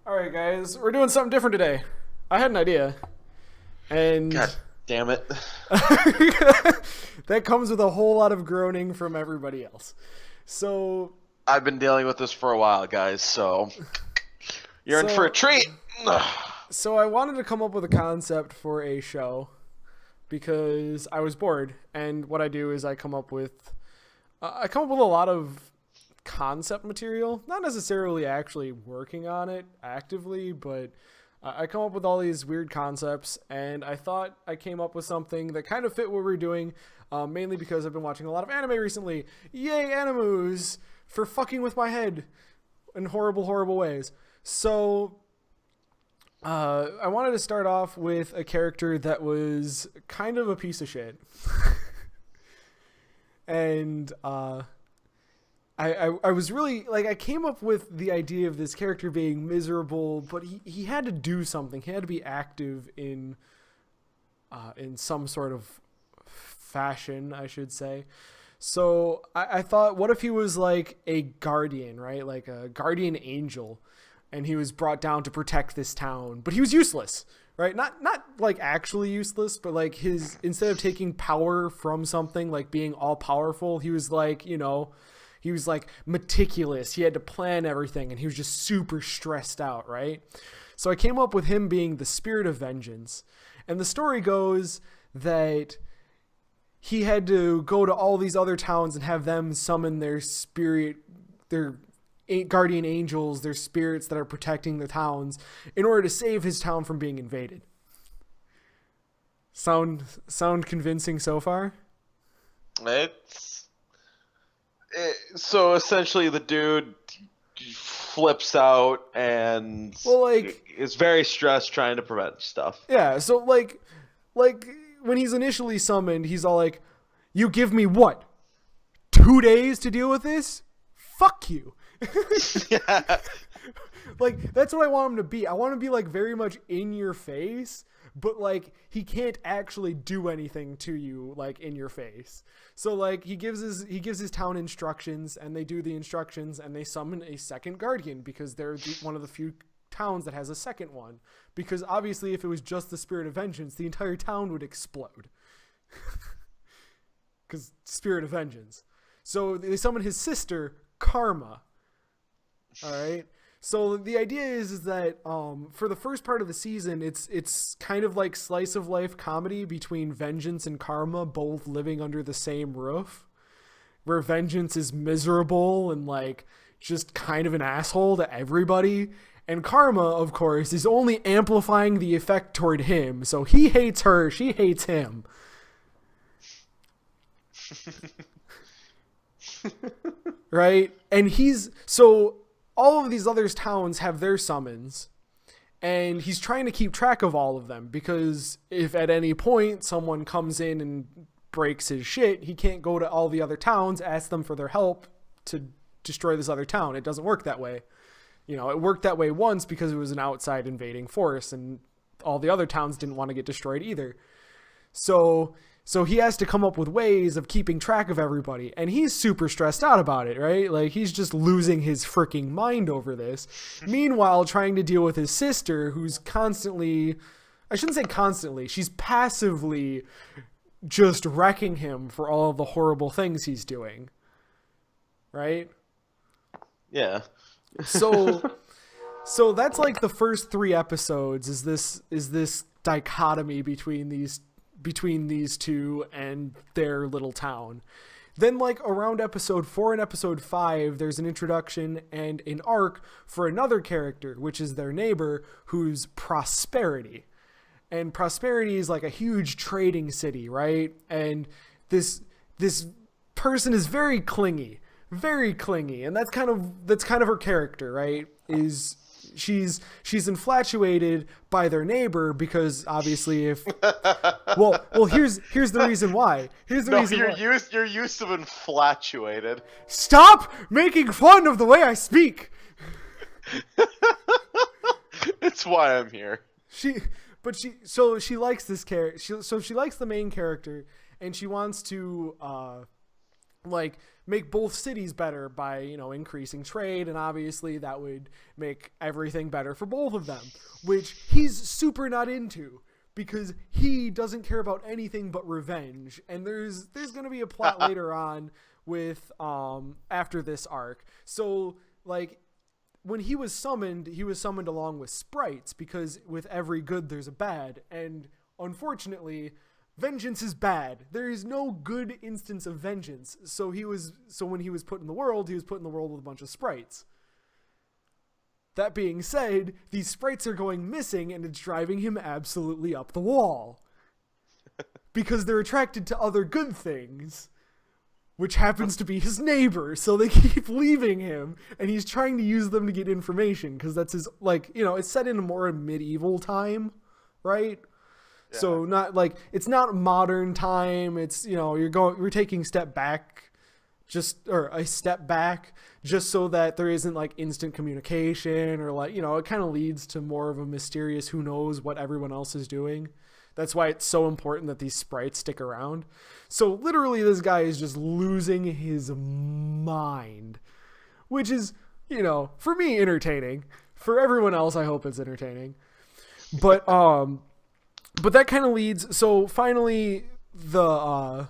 All right, guys, we're doing something different today. I had an idea, and God damn it. that comes with a whole lot of groaning from everybody else. So, I've been dealing with this for a while, guys, so you're in for a so, treat. so I wanted to come up with a concept for a show because I was bored, and what I do is I come up with a lot of concept material, not necessarily actually working on it actively, but I come up with all these weird concepts, and I thought I came up with something that kind of fit what we're doing, mainly because I've been watching a lot of anime recently. Yay, animus! For fucking with my head in horrible, horrible ways. So, I wanted to start off with a character that was kind of a piece of shit. And, I was really like I came up with the idea of this character being miserable, but he had to do something. He had to be active in some sort of fashion, I should say. So I thought, what if he was like a guardian, right? Like a guardian angel, and he was brought down to protect this town, but he was useless, right? Not like actually useless, but like his instead of taking power from something, like being all powerful, he was like, he was like meticulous. He had to plan everything, and he was just super stressed out, right? So I came up with him being the spirit of vengeance. And the story goes that he had to go to all these other towns and have them summon their spirit, their guardian angels, their spirits that are protecting the towns in order to save his town from being invaded. Sound convincing so far? So essentially the dude flips out and Well, like, is very stressed trying to prevent stuff. yeah, so like when he's initially summoned, he's all like, "You give me what? 2 days to deal with this? Fuck you." Yeah. Like, that's what I want him to be. I want him to be like very much in your face, but like he can't actually do anything to you like in your face. So like he gives his town instructions, and they do the instructions, and they summon a second guardian because they're one of the few towns that has a second one, because obviously if it was just the spirit of vengeance, the entire town would explode. Because spirit of vengeance. So they summon his sister Karma. All right. So the idea is that for the first part of the season, it's kind of like slice of life comedy between Vengeance and Karma both living under the same roof, where Vengeance is miserable and like just kind of an asshole to everybody, and Karma, of course, is only amplifying the effect toward him. So he hates her, she hates him. Right? And so all of these other towns have their summons, and he's trying to keep track of all of them, because if at any point someone comes in and breaks his shit, he can't go to all the other towns, ask them for their help to destroy this other town. It doesn't work that way. It worked that way once because it was an outside invading force, and all the other towns didn't want to get destroyed either. So he has to come up with ways of keeping track of everybody, and he's super stressed out about it, right? Like, he's just losing his freaking mind over this. Meanwhile, trying to deal with his sister, who's constantly, I shouldn't say constantly, she's passively just wrecking him for all of the horrible things he's doing. Right? Yeah. So that's like the first 3 episodes is this dichotomy between these two and their little town. Then like around episode 4 and episode 5, there's an introduction and an arc for another character, which is their neighbor, who's Prosperity. And Prosperity is like a huge trading city, right? And this person is very clingy, and that's kind of her character, right? Is she's infatuated by their neighbor, because obviously if well here's the reason why. Your use of infatuated. Stop making fun of the way I speak. It's why I'm here. She likes this character. She likes the main character, and she wants to like make both cities better by, you know, increasing trade, and obviously that would make everything better for both of them, which he's super not into because he doesn't care about anything but revenge. And there's going to be a plot later on with after this arc. So like when he was summoned along with sprites, because with every good there's a bad, and unfortunately vengeance is bad. There is no good instance of vengeance. So when he was put in the world, he was put in the world with a bunch of sprites. That being said, these sprites are going missing, and it's driving him absolutely up the wall. Because they're attracted to other good things, which happens to be his neighbor. So they keep leaving him, and he's trying to use them to get information, because that's his, like, you know, it's set in a more medieval time, right? Yeah. So not like, it's not modern time. It's, you know, we're taking a step back just so that there isn't like instant communication, or like, you know, it kind of leads to more of a mysterious who knows what everyone else is doing. That's why it's so important that these sprites stick around. So literally this guy is just losing his mind, which is, you know, for me entertaining. For everyone else, I hope it's entertaining. But that kind of leads, so finally the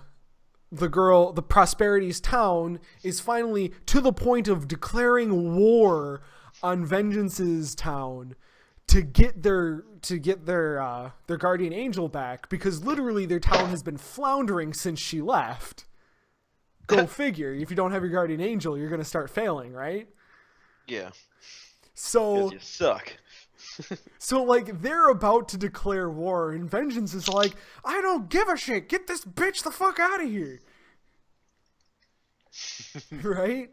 Prosperity's town is finally to the point of declaring war on Vengeance's town to get their guardian angel back, because literally their town has been floundering since she left. Go figure. If you don't have your guardian angel, you're going to start failing, right? Yeah. So 'cause you suck. So, like, they're about to declare war, and Vengeance is like, I don't give a shit. Get this bitch the fuck out of here. Right?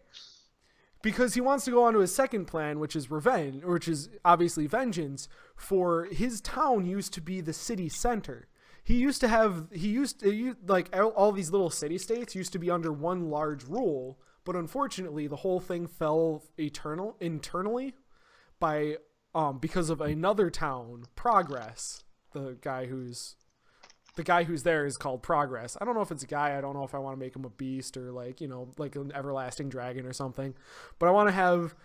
Because he wants to go on to his second plan, which is revenge, which is obviously vengeance, for his town used to be the city center. Like, all these little city-states used to be under one large rule, but unfortunately, the whole thing fell internally by... because of another town, Progress. The guy who's there is called Progress. I don't know if it's a guy. I don't know if I want to make him a beast or like, you know, like an everlasting dragon or something. But I want to have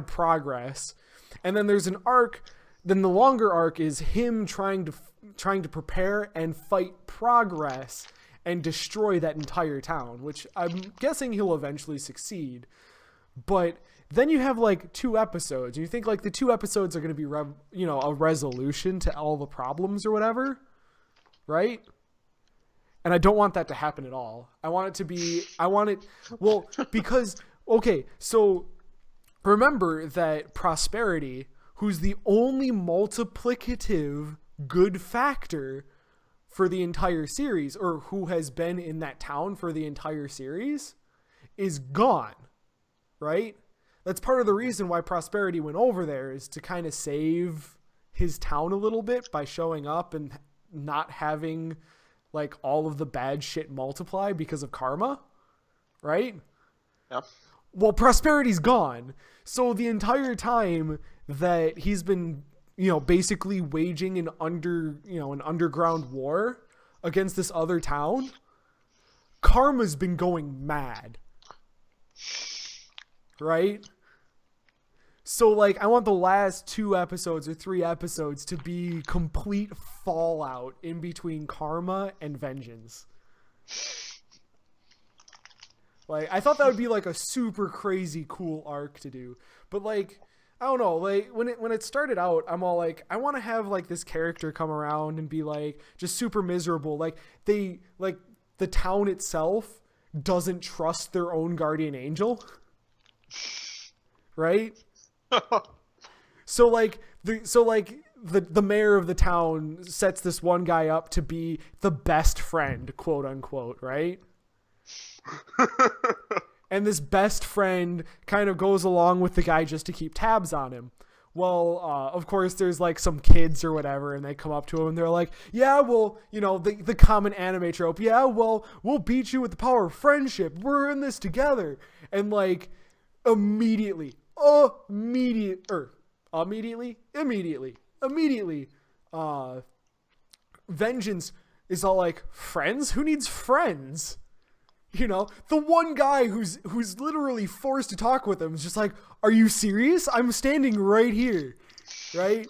Progress. And then there's an arc. Then the longer arc is him trying to prepare and fight Progress and destroy that entire town, which I'm guessing he'll eventually succeed. But then you have like 2 episodes, and you think like the 2 episodes are going to be, a resolution to all the problems or whatever, right? And I don't want that to happen at all. Because, okay, so remember that Prosperity, who's the only multiplicative good factor for the entire series, or who has been in that town for the entire series, is gone, right? That's part of the reason why Prosperity went over there, is to kind of save his town a little bit by showing up and not having like all of the bad shit multiply because of karma, right? Yeah. Well, Prosperity's gone. So the entire time that he's been, you know, basically waging an underground war against this other town, karma's been going mad. Right? So, like, I want the last 2 episodes or 3 episodes to be complete fallout in between Karma and Vengeance. Like, I thought that would be, like, a super crazy cool arc to do. But, like, I don't know. Like, when it started out, I'm all like, I want to have, like, this character come around and be, like, just super miserable. Like, the town itself doesn't trust their own guardian angel. Right? So the mayor of the town sets this one guy up to be the best friend, quote unquote, right? And this best friend kind of goes along with the guy just to keep tabs on him. Well, of course, there's like some kids or whatever, and they come up to him and they're like, yeah, well, you know, the common anime trope. Yeah, well, we'll beat you with the power of friendship. We're in this together. And like, immediately, Vengeance is all like, friends? Who needs friends? You know, the one guy who's literally forced to talk with him is just like, "Are you serious? I'm standing right here," right?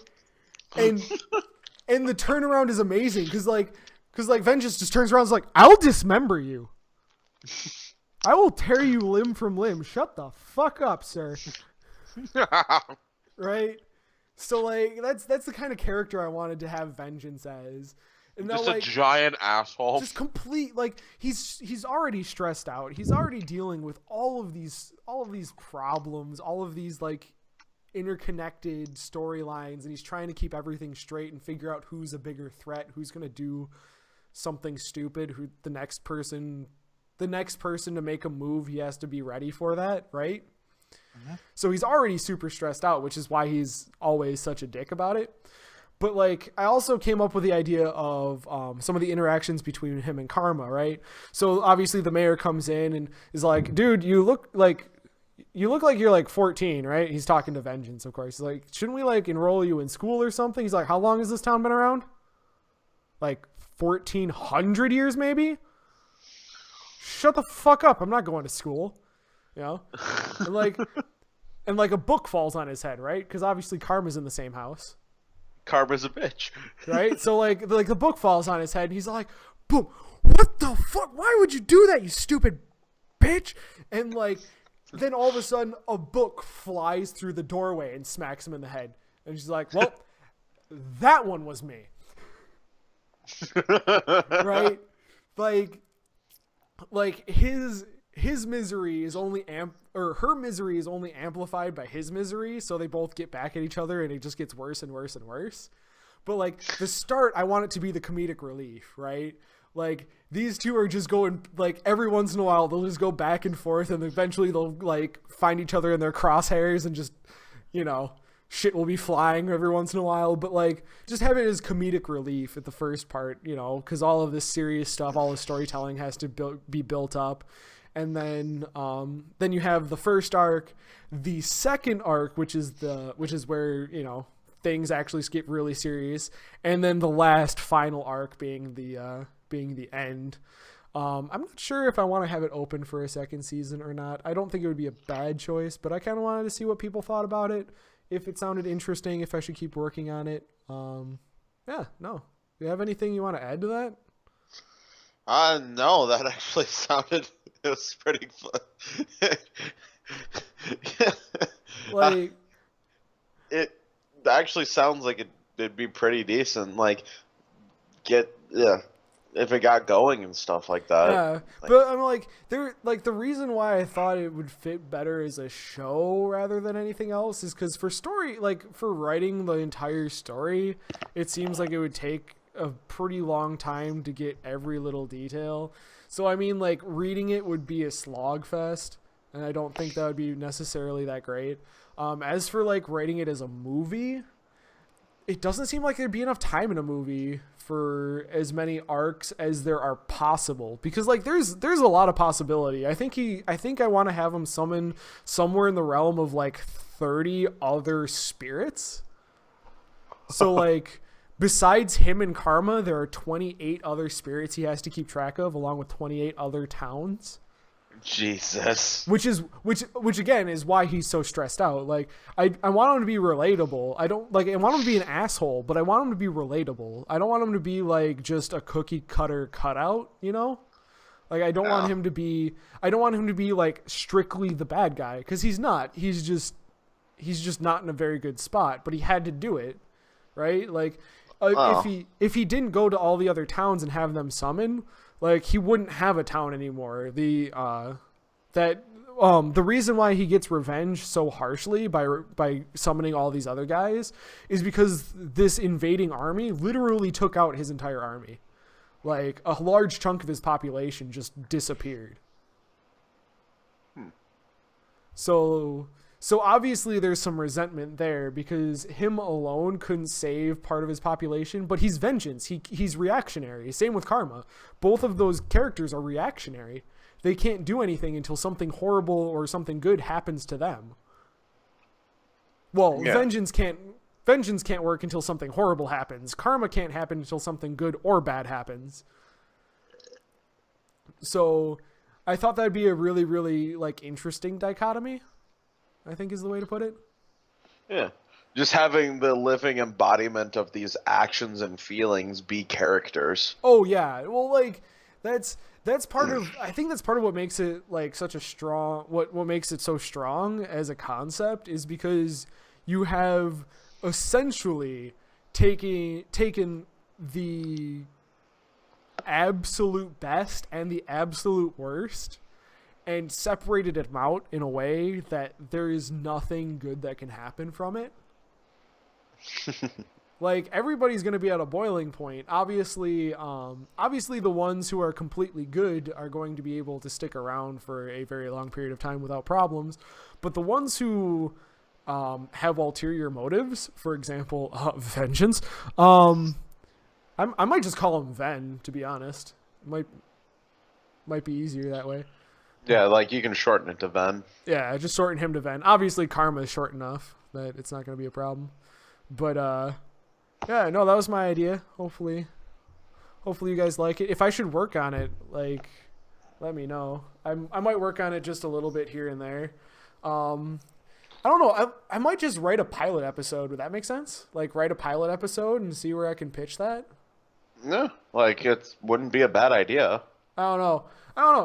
And the turnaround is amazing because Vengeance just turns around and is like, "I'll dismember you. I will tear you limb from limb. Shut the fuck up, sir." Right? So like that's the kind of character I wanted to have Vengeance as. And just now, a giant asshole. Just complete, like, he's already stressed out. He's already dealing with all of these problems, all of these like interconnected storylines, and he's trying to keep everything straight and figure out who's a bigger threat, who's gonna do something stupid, who the next person to make a move, he has to be ready for that, right? Mm-hmm. So he's already super stressed out, which is why he's always such a dick about it. But, like, I also came up with the idea of some of the interactions between him and Karma, right? So, obviously, the mayor comes in and is like, "Dude, you look like you're, like, 14, right?" He's talking to Vengeance, of course. He's like, "Shouldn't we, like, enroll you in school or something?" He's like, "How long has this town been around? Like, 1,400 years, maybe?" Shut the fuck up. I'm not going to school. You know? And, like, a book falls on his head, right? Because, obviously, Karma's in the same house. Karma's a bitch. Right? So like the book falls on his head and he's like, "Boom, what the fuck? Why would you do that, you stupid bitch?" And like then all of a sudden a book flies through the doorway and smacks him in the head. And she's like, "Well, that one was me." Right? Like his misery is only her misery is only amplified by his misery, so they both get back at each other and it just gets worse and worse and worse. But like the start, I want it to be the comedic relief, right? Like these two are just going, like, every once in a while they'll just go back and forth and eventually they'll like find each other in their crosshairs and just, you know, shit will be flying every once in a while. But like just have it as comedic relief at the first part, you know, because all of this serious stuff, all the storytelling has to be built up. And then you have the first arc, the second arc, which is where, you know, things actually get really serious, and then the last final arc being the end. I'm not sure if I want to have it open for a second season or not. I don't think it would be a bad choice, but I kind of wanted to see what people thought about it, if it sounded interesting, if I should keep working on it. Yeah, no. Do you have anything you want to add to that? No, that actually sounded. It was pretty fun. Like, it actually sounds like it'd be pretty decent. Like, if it got going and stuff like that. Yeah, like, but I'm like the reason why I thought it would fit better as a show rather than anything else is because for writing the entire story, it seems like it would take a pretty long time to get every little detail. So I mean, like, reading it would be a slog fest, and I don't think that would be necessarily that great. As for like writing it as a movie, it doesn't seem like there'd be enough time in a movie for as many arcs as there are possible, because like there's a lot of possibility. I think I want to have him summon somewhere in the realm of like 30 other spirits. So like besides him and Karma, there are 28 other spirits he has to keep track of, along with 28 other towns. Jesus. Which again is why he's so stressed out. Like I want him to be relatable. I want him to be an asshole, but I want him to be relatable. I don't want him to be like just a cookie cutter cutout, you know? Like I don't want him to be like strictly the bad guy, because he's not. He's just not in a very good spot, but he had to do it, right? Like if he didn't go to all the other towns and have them summon, like he wouldn't have a town anymore. The reason why he gets revenge so harshly by summoning all these other guys is because this invading army literally took out his entire army. Like a large chunk of his population just disappeared. So obviously there's some resentment there because him alone couldn't save part of his population, but he's Vengeance. He's reactionary. Same with Karma. Both of those characters are reactionary. They can't do anything until something horrible or something good happens to them. Well, yeah. Vengeance can't work until something horrible happens. Karma can't happen until something good or bad happens. So I thought that'd be a really, really like interesting dichotomy, I think is the way to put it. Yeah. Just having the living embodiment of these actions and feelings be characters. Oh yeah. Well, like that's part of, I think that's part of what makes it like such a strong, what makes it so strong as a concept is because you have essentially taken the absolute best and the absolute worst and separated them out in a way that there is nothing good that can happen from it. Like everybody's going to be at a boiling point. Obviously the ones who are completely good are going to be able to stick around for a very long period of time without problems, but the ones who have ulterior motives, for example, vengeance, I might just call him Ven, to be honest. Might be easier that way. Yeah, like you can shorten it to Ven. Yeah, just shorten him to Ven. Obviously, Karma is short enough that it's not going to be a problem. But yeah, no, that was my idea. Hopefully you guys like it. If I should work on it, like, let me know. I might work on it just a little bit here and there. I don't know. I might just write a pilot episode. Would that make sense? Like, write a pilot episode and see where I can pitch that? No, like it wouldn't be a bad idea. I don't know.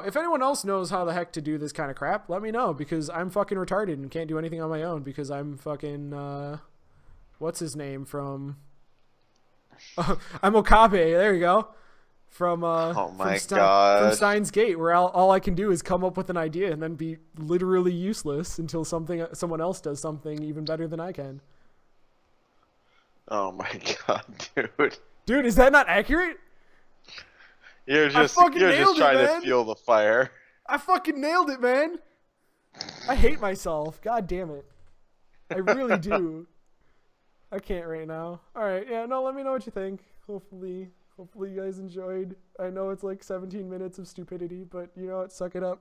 If anyone else knows how the heck to do this kind of crap, let me know, because I'm fucking retarded and can't do anything on my own because I'm fucking, what's his name from... I'm Okabe. There you go. From Oh my from God. from Steins Gate, where all I can do is come up with an idea and then be literally useless until someone else does something even better than I can. Oh my God, dude. Dude, is that not accurate? You're just fucking nailed it, trying man. to fuel the fire. I fucking nailed it, man. I hate myself. God damn it. I really do. I can't right now. All right, yeah, no, let me know what you think. Hopefully you guys enjoyed. I know it's like 17 minutes of stupidity, but you know what? Suck it up.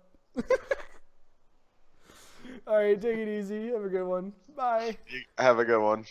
All right, take it easy. Have a good one. Bye. Have a good one.